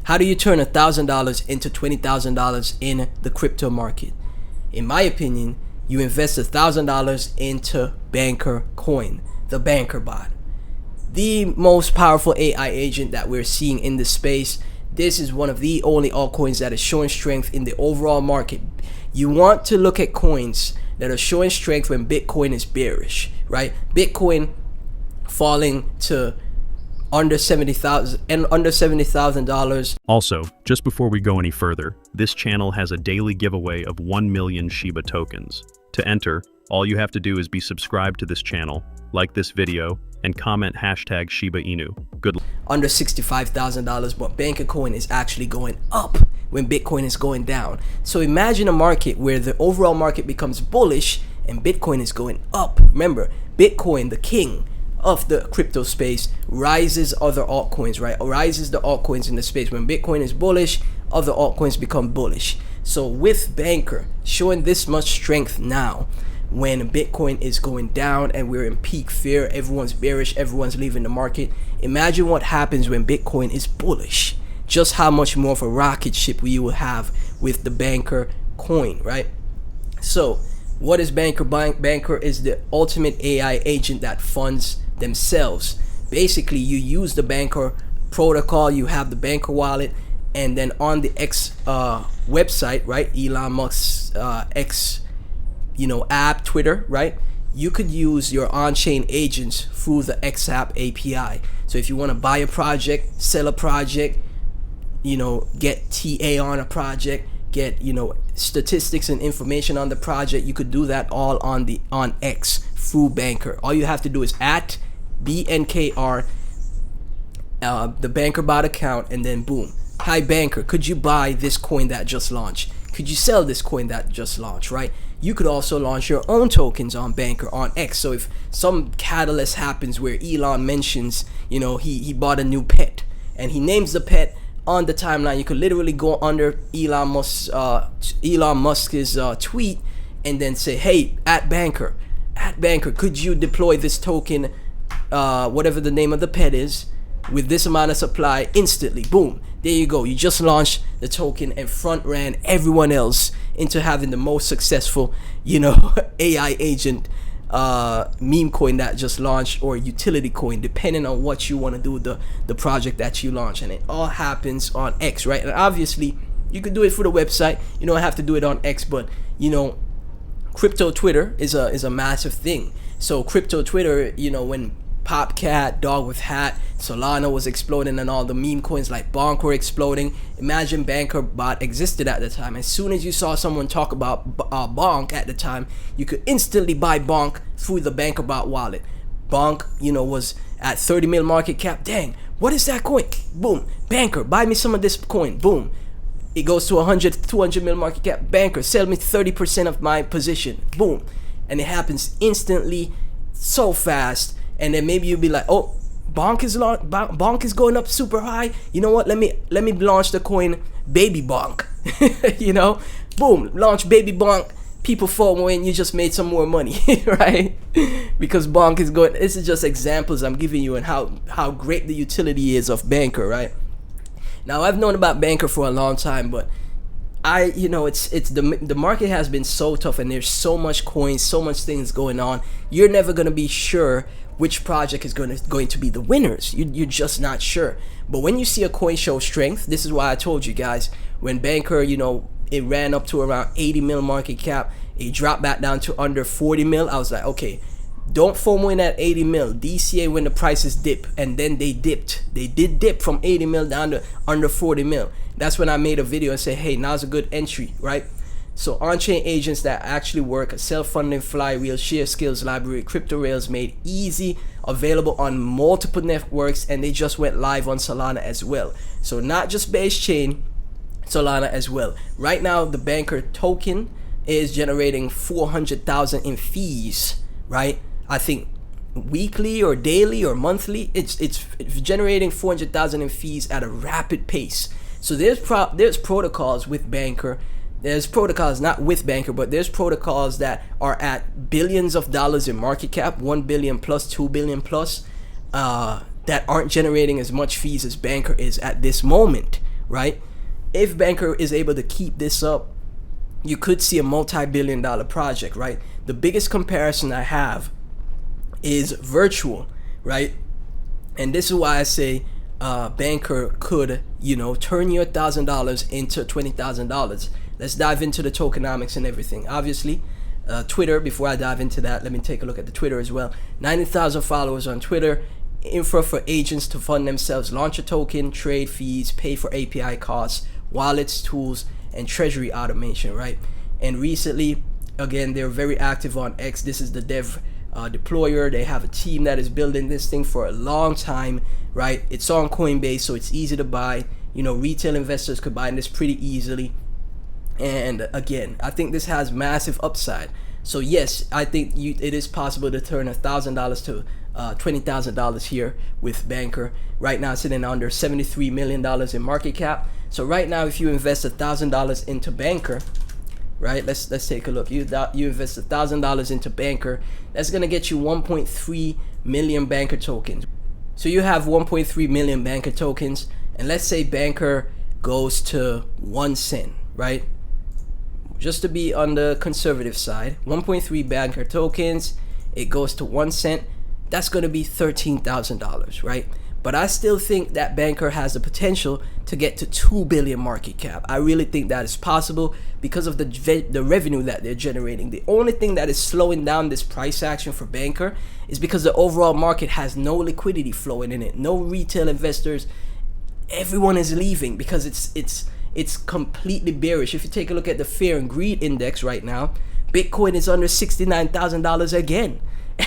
How do you turn $1,000 into $20,000 in the crypto market? In my opinion, you invest $1,000 into Bnkr coin, the Bankerbot, the most powerful AI agent that we're seeing in the space. This is one of the only altcoins that is showing strength in the overall market. You want to look at coins that are showing strength when Bitcoin is bearish, right? Bitcoin falling to under $70,000. Also, just before we go any further, this channel has a daily giveaway of 1 million Shiba tokens. To enter, all you have to do is be subscribed to this channel, like this video, and comment hashtag Shiba Inu. Good luck. Under $65,000, but Bnkr coin is actually going up when Bitcoin is going down. So imagine a market where the overall market becomes bullish and Bitcoin is going up. Remember, Bitcoin, the king of the crypto space, rises other altcoins, right? Rises the altcoins in the space. When Bitcoin is bullish, other altcoins become bullish. So with Bnkr showing this much strength now, when Bitcoin is going down and we're in peak fear, everyone's bearish, everyone's leaving the market, imagine what happens when Bitcoin is bullish. Just how much more of a rocket ship we will have with the Bnkr coin, right? So what is Bnkr? Bnkr is the ultimate AI agent that funds themselves. Basically, you use the Bnkr protocol, you have the Bnkr wallet, and then on the X website, right, Elon Musk's X app, Twitter, right, you could use your on-chain agents through the X app API. So if you want to buy a project, sell a project, get TA on a project, get statistics and information on the project, you could do that all on X through Bnkr. All you have to do is at Bnkr, the Bankerbot account, and then boom, hi Bnkr, could you buy this coin that just launched? Could you sell this coin that just launched, right? You could also launch your own tokens on Bnkr on X. So if some catalyst happens where Elon mentions, he bought a new pet and he names the pet on the timeline, you could literally go under Elon Musk's tweet and then say, hey, at Bnkr, could you deploy this token, whatever the name of the pet is, with this amount of supply instantly? Boom, there you go. You just launched the token and front ran everyone else into having the most successful AI agent meme coin that just launched, or utility coin, depending on what you want to do with the project that you launch. And it all happens on X, right? And obviously you could do it through the website, you don't have to do it on X, but crypto Twitter is a massive thing. So crypto Twitter, when Popcat, Dog with Hat, Solana was exploding, and all the meme coins like Bonk were exploding. Imagine Bankerbot existed at the time. As soon as you saw someone talk about Bonk at the time, you could instantly buy Bonk through the Bankerbot wallet. Bonk, was at 30 mil market cap. Dang, what is that coin? Boom, Bnkr, buy me some of this coin. Boom, it goes to 100, 200 mil market cap. Bnkr, sell me 30% of my position. Boom, and it happens instantly, so fast. And then maybe you'll be like, oh, Bonk is going up super high. You know what? Let me launch the coin Baby Bonk. Boom, launch Baby Bonk. People FOMO and you just made some more money, right? Because Bonk is going. This is just examples I'm giving you and how great the utility is of Bnkr, right? Now I've known about Bnkr for a long time, but the market has been so tough and there's so much coins, so much things going on. You're never gonna be sure which project is going to be the winners. You're just not sure. But when you see a coin show strength, this is why I told you guys, when Bnkr, it ran up to around 80 mil market cap, it dropped back down to under 40 mil. I was like, okay, don't FOMO in at 80 mil. DCA when the prices dip, and then they dipped. They did dip from 80 mil down to under 40 mil. That's when I made a video and said, hey, now's a good entry, right? So on-chain agents that actually work, a self-funding flywheel, share skills library, crypto rails made easy, available on multiple networks, and they just went live on Solana as well. So not just base chain, Solana as well. Right now, the Bnkr token is generating 400,000 in fees, right? I think weekly or daily or monthly, it's generating 400,000 in fees at a rapid pace. So there's protocols with Bnkr. There's protocols not with Bnkr, but there's protocols that are at billions of dollars in market cap, 1 billion plus, 2 billion plus, that aren't generating as much fees as Bnkr is at this moment. right? If Bnkr is able to keep this up, you could see a multi-billion-dollar project, right? The biggest comparison I have is virtual, right? And this is why I say Bnkr could, turn your $1,000 into $20,000. Let's dive into the tokenomics and everything. Obviously, Twitter, before I dive into that, let me take a look at the Twitter as well. 90,000 followers on Twitter. Infra for agents to fund themselves, launch a token, trade fees, pay for API costs, wallets, tools, and treasury automation, right? And recently, again, they're very active on X. This is the dev deployer. They have a team that is building this thing for a long time, right? It's on Coinbase, so it's easy to buy. Retail investors could buy this pretty easily. And again, I think this has massive upside. So yes, I think it is possible to turn $1,000 to $20,000 here with Bnkr. Right now, sitting under $73 million in market cap. So right now, if you invest $1,000 into Bnkr, right? Let's take a look. You invest $1,000 into Bnkr. That's gonna get you 1.3 million Bnkr tokens. So you have 1.3 million Bnkr tokens, and let's say Bnkr goes to 1 cent, right? Just to be on the conservative side, 1.3 Bnkr tokens, it goes to 1 cent. That's going to be $13,000, right? But I still think that Bnkr has the potential to get to 2 billion market cap. I really think that is possible because of the revenue that they're generating. The only thing that is slowing down this price action for Bnkr is because the overall market has no liquidity flowing in it. No retail investors. Everyone is leaving because it's completely bearish. If you take a look at the fear and greed index right now, Bitcoin is under $69,000 again.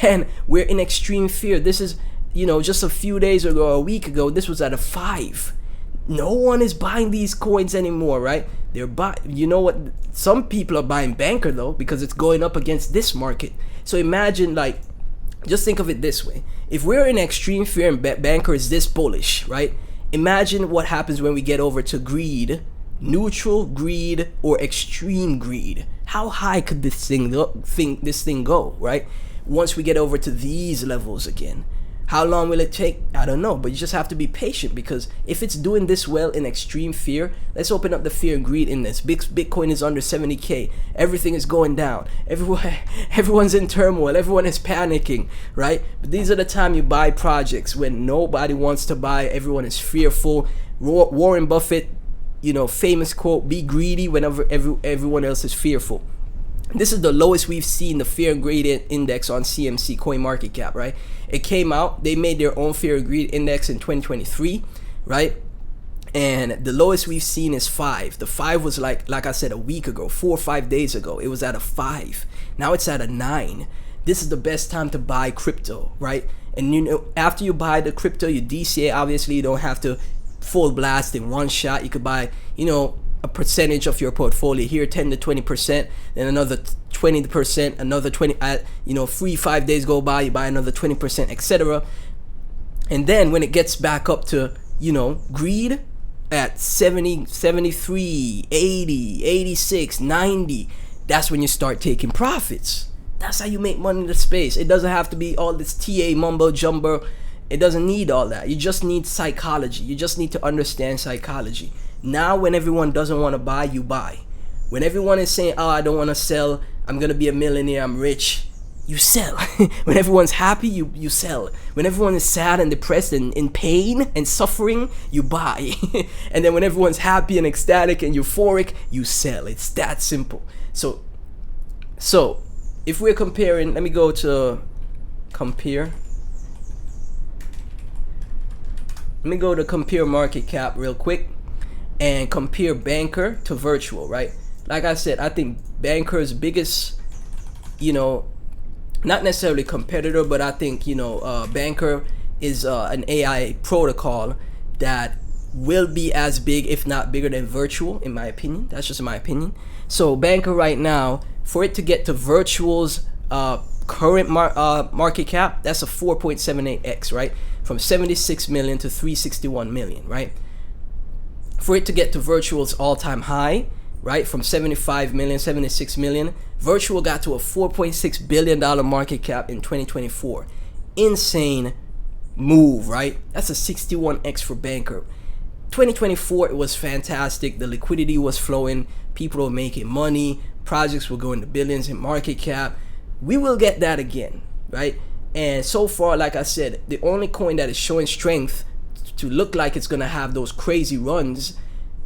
And we're in extreme fear. This is, just a few days ago, a week ago, this was at a 5. No one is buying these coins anymore, right? They're what? Some people are buying Bnkr though, because it's going up against this market. So imagine, just think of it this way. If we're in extreme fear and Bnkr is this bullish, right? Imagine what happens when we get over to greed, neutral greed, or extreme greed. How high could this thing go, right? Once we get over to these levels again. How long will it take? I don't know, but you just have to be patient, because if it's doing this well in extreme fear, let's open up the fear and greed index. Bitcoin is under 70K. Everything is going down. Everyone's in turmoil. Everyone is panicking, right? But these are the time you buy projects when nobody wants to buy. Everyone is fearful. Warren Buffett, famous quote, be greedy whenever everyone else is fearful. This is the lowest we've seen the fear and greed index on CMC coin market cap, right? It came out, they made their own fear and greed index in 2023, right? And the lowest we've seen is 5. The 5 was like I said, a week ago, 4 or 5 days ago, it was at a 5. Now it's at a 9. This is the best time to buy crypto, right? And after you buy the crypto, you DCA, obviously you don't have to full blast in one shot. You could buy, a percentage of your portfolio here, 10 to 20%, then another 20%, another 20, 3-5 days go by, you buy another 20%, etc. And then when it gets back up to, greed at 70, 73, 80, 86, 90, that's when you start taking profits. That's how you make money in the space. It doesn't have to be all this TA mumbo jumbo. It doesn't need all that. You just need psychology. You just need to understand psychology. Now, when everyone doesn't want to buy, you buy. When everyone is saying, I don't want to sell, I'm going to be a millionaire, I'm rich, you sell. When everyone's happy, you sell. When everyone is sad and depressed and in pain and suffering, you buy. And then when everyone's happy and ecstatic and euphoric, you sell. It's that simple. So if we're comparing, let me go to compare. Let me go to compare market cap real quick and compare Bnkr to virtual, right? Like I said, I think Bankr's biggest, not necessarily competitor, but I think, Bnkr is an AI protocol that will be as big, if not bigger than virtual, in my opinion. That's just my opinion. So Bnkr right now, for it to get to virtual's current market cap, that's a 4.78x, right? From 76 million to 361 million, right? For it to get to virtual's all-time high, right, from 75 million, 76 million, virtual got to a $4.6 billion market cap in 2024. Insane move, right? That's a 61x for Bnkr. 2024, it was fantastic. The liquidity was flowing. People were making money. Projects were going to billions in market cap. We will get that again, right? And so far, like I said, the only coin that is showing strength to look like it's going to have those crazy runs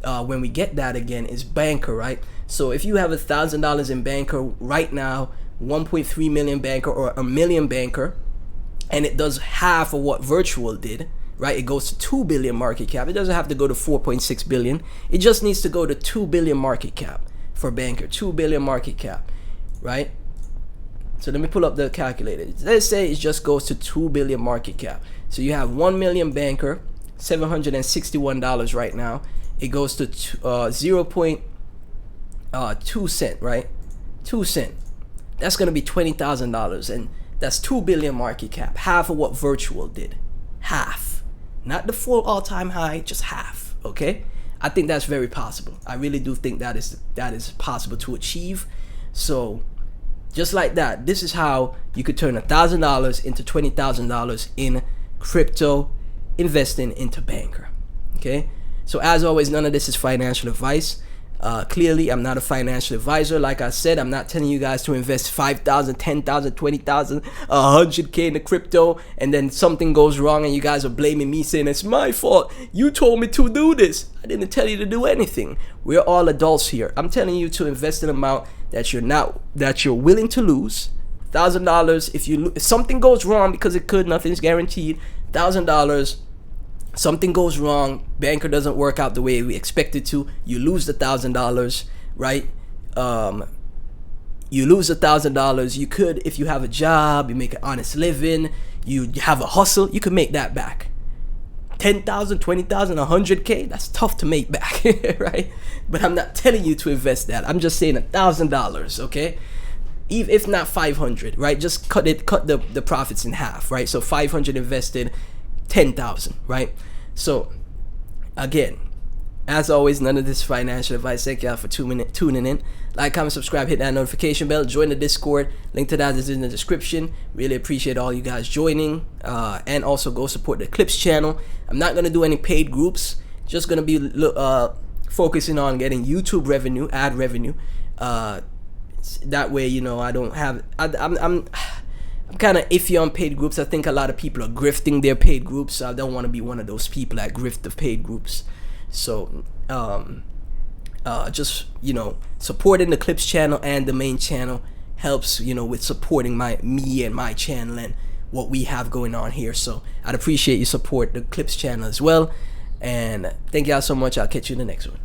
when we get that again is Bnkr, right? So if you have $1,000 in Bnkr right now, 1.3 million Bnkr or a million Bnkr, and it does half of what virtual did, right? It goes to 2 billion market cap. It doesn't have to go to 4.6 billion. It just needs to go to 2 billion market cap for Bnkr. 2 billion market cap, right? So let me pull up the calculator. Let's say it just goes to 2 billion market cap. So you have 1 million Bnkr, $761 right now. It goes to 0.2 cent, right? 2 cent. That's gonna be $20,000, and that's 2 billion market cap. Half of what virtual did. Half. Not the full all-time high, just half. Okay? I think that's very possible. I really do think that is possible to achieve. So just like that, this is how you could turn $1,000 into $20,000 in crypto investing into Bnkr. Okay, so as always, none of this is financial advice. Clearly, I'm not a financial advisor. Like I said, I'm not telling you guys to invest 5,000, 10,000, 20,000, 100K in the crypto, and then something goes wrong and you guys are blaming me, saying it's my fault. You told me to do this. I didn't tell you to do anything. We're all adults here. I'm telling you to invest an amount that you're willing to lose. $1,000. If something goes wrong, because it could, nothing's guaranteed. $1,000. Something goes wrong, Bnkr doesn't work out the way we expect it to, you lose the $1,000, right? You lose $1,000. You could, if you have a job, you make an honest living, you have a hustle, you could make that back. 10,000, 20,000, 100K, that's tough to make back, right? But I'm not telling you to invest that. I'm just saying $1,000, okay? If not 500, right? Just cut the profits in half, right? So 500 invested, 10,000, right? So again, as always, none of this financial advice. Thank y'all for tuning in. Like, comment, subscribe, hit that notification bell, join the Discord. Link to that is in the description. Really appreciate all you guys joining, and also go support the Clips channel. I'm not gonna do any paid groups, just gonna be focusing on getting YouTube revenue, ad revenue. That way, you know, I don't have I'm kind of iffy on paid groups. I think a lot of people are grifting their paid groups, so I don't want to be one of those people that grift the paid groups. So just, you know, supporting the Clips channel and the main channel helps, you know, with supporting me and my channel and what we have going on here. So I'd appreciate you support the Clips channel as well, and thank y'all so much. I'll catch you in the next one.